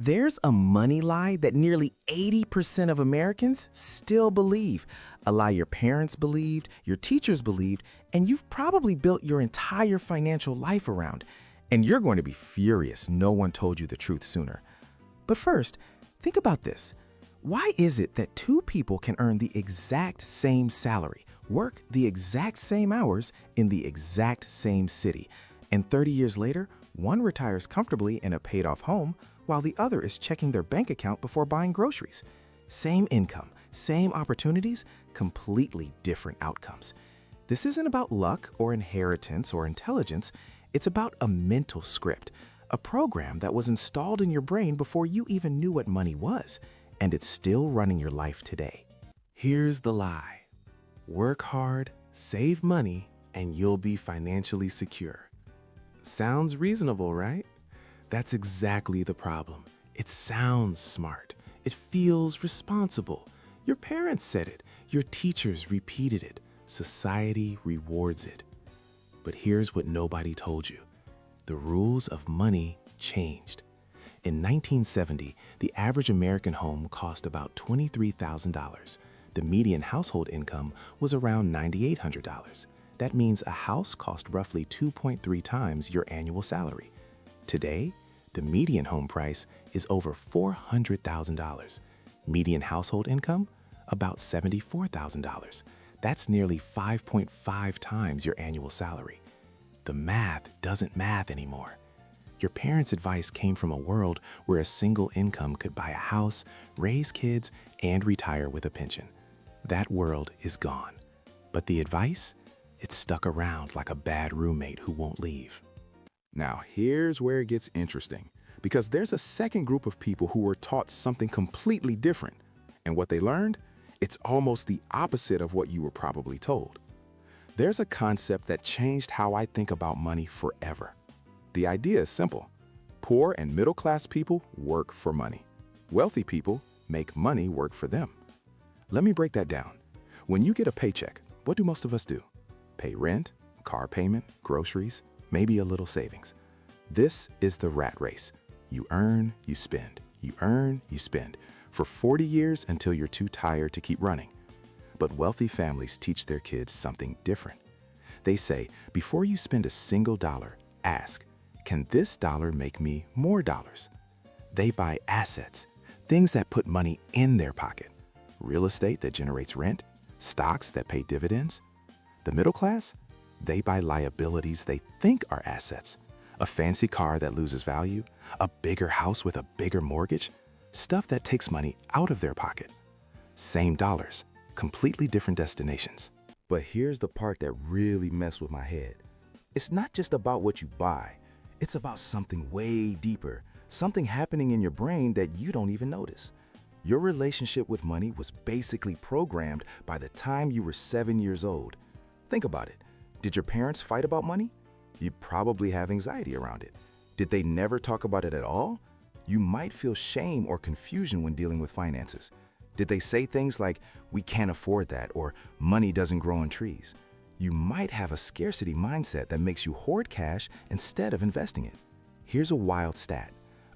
There's a money lie that nearly 80% of Americans still believe, a lie your parents believed, your teachers believed, and you've probably built your entire financial life around. And you're going to be furious no one told you the truth sooner. But first, think about this. Why is it that two people can earn the exact same salary, work the exact same hours in the exact same city, and 30 years later, one retires comfortably in a paid-off home, while the other is checking their bank account before buying groceries? Same income, same opportunities, completely different outcomes. This isn't about luck or inheritance or intelligence. It's about a mental script, a program that was installed in your brain before you even knew what money was, and it's still running your life today. Here's the lie. Work hard, save money, and you'll be financially secure. Sounds reasonable, right? That's exactly the problem. It sounds smart. It feels responsible. Your parents said it. Your teachers repeated it. Society rewards it. But here's what nobody told you. The rules of money changed. In 1970, the average American home cost about $23,000. The median household income was around $9,800. That means a house cost roughly 2.3 times your annual salary. Today, the median home price is over $400,000. Median household income? About $74,000. That's nearly 5.5 times your annual salary. The math doesn't math anymore. Your parents' advice came from a world where a single income could buy a house, raise kids, and retire with a pension. That world is gone. But the advice? It's stuck around like a bad roommate who won't leave. Now, here's where it gets interesting, because there's a second group of people who were taught something completely different. And what they learned? It's almost the opposite of what you were probably told. There's a concept that changed how I think about money forever. The idea is simple. Poor and middle-class people work for money. Wealthy people make money work for them. Let me break that down. When you get a paycheck, what do most of us do? Pay rent, car payment, groceries, maybe a little savings. This is the rat race. You earn, you spend. You earn, you spend. For 40 years until you're too tired to keep running. But wealthy families teach their kids something different. They say, before you spend a single dollar, ask, can this dollar make me more dollars? They buy assets, things that put money in their pocket. Real estate that generates rent, stocks that pay dividends. The middle class? They buy liabilities they think are assets. A fancy car that loses value, a bigger house with a bigger mortgage, stuff that takes money out of their pocket. Same dollars, completely different destinations. But here's the part that really messed with my head. It's not just about what you buy. It's about something way deeper, something happening in your brain that you don't even notice. Your relationship with money was basically programmed by the time you were 7 years old. Think about it. Did your parents fight about money? You'd probably have anxiety around it. Did they never talk about it at all? You might feel shame or confusion when dealing with finances. Did they say things like, we can't afford that, or money doesn't grow on trees? You might have a scarcity mindset that makes you hoard cash instead of investing it. Here's a wild stat.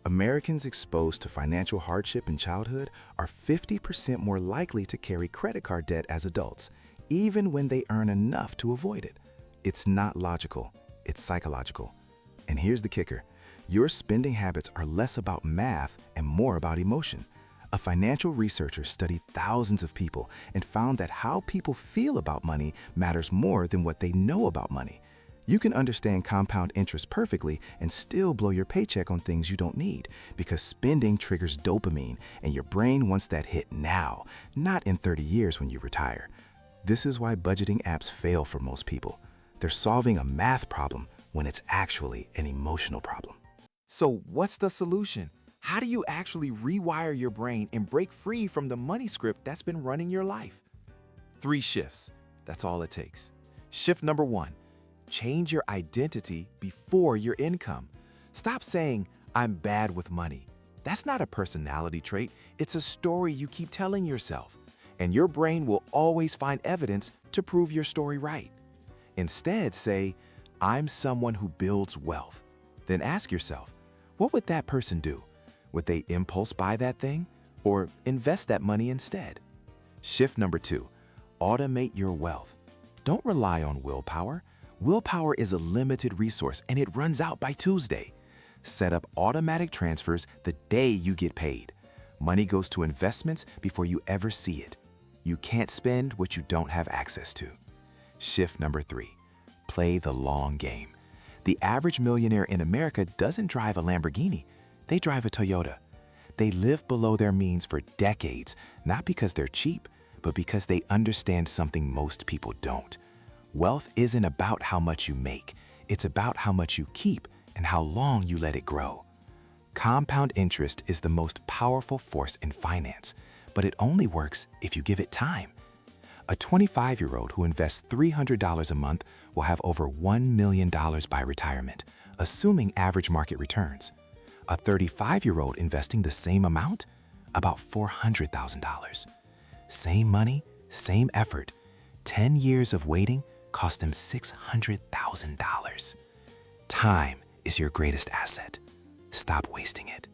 Americans exposed to financial hardship in childhood are 50% more likely to carry credit card debt as adults, even when they earn enough to avoid it. It's not logical, it's psychological. And here's the kicker. Your spending habits are less about math and more about emotion. A financial researcher studied thousands of people and found that how people feel about money matters more than what they know about money. You can understand compound interest perfectly and still blow your paycheck on things you don't need, because spending triggers dopamine and your brain wants that hit now, not in 30 years when you retire. This is why budgeting apps fail for most people. They're solving a math problem when it's actually an emotional problem. So what's the solution? How do you actually rewire your brain and break free from the money script that's been running your life? 3 shifts. That's all it takes. Shift number 1. Change your identity before your income. Stop saying, I'm bad with money. That's not a personality trait. It's a story you keep telling yourself. And your brain will always find evidence to prove your story right. Instead, say, I'm someone who builds wealth. Then ask yourself, what would that person do? Would they impulse buy that thing or invest that money instead? Shift number 2, automate your wealth. Don't rely on willpower. Willpower is a limited resource and it runs out by Tuesday. Set up automatic transfers the day you get paid. Money goes to investments before you ever see it. You can't spend what you don't have access to. Shift number 3, play the long game. The average millionaire in America doesn't drive a Lamborghini, they drive a Toyota. They live below their means for decades, not because they're cheap, but because they understand something most people don't. Wealth isn't about how much you make, it's about how much you keep and how long you let it grow. Compound interest is the most powerful force in finance, but it only works if you give it time. A 25-year-old who invests $300 a month will have over $1 million by retirement, assuming average market returns. A 35-year-old investing the same amount? About $400,000. Same money, same effort. 10 years of waiting cost him $600,000. Time is your greatest asset. Stop wasting it.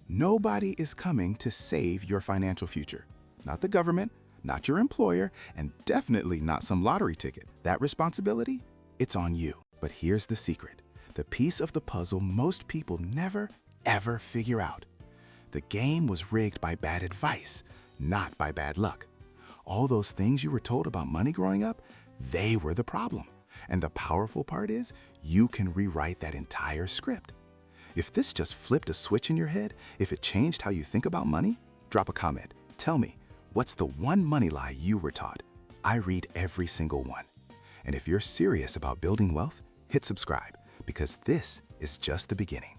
Nobody is coming to save your financial future. Not the government, not your employer, and definitely not some lottery ticket. That responsibility, it's on you. But here's the secret. The piece of the puzzle most people never, ever figure out. The game was rigged by bad advice, not by bad luck. All those things you were told about money growing up, they were the problem. And the powerful part is, you can rewrite that entire script. If this just flipped a switch in your head, if it changed how you think about money, drop a comment. Tell me, what's the one money lie you were taught? I read every single one. And if you're serious about building wealth, hit subscribe, because this is just the beginning.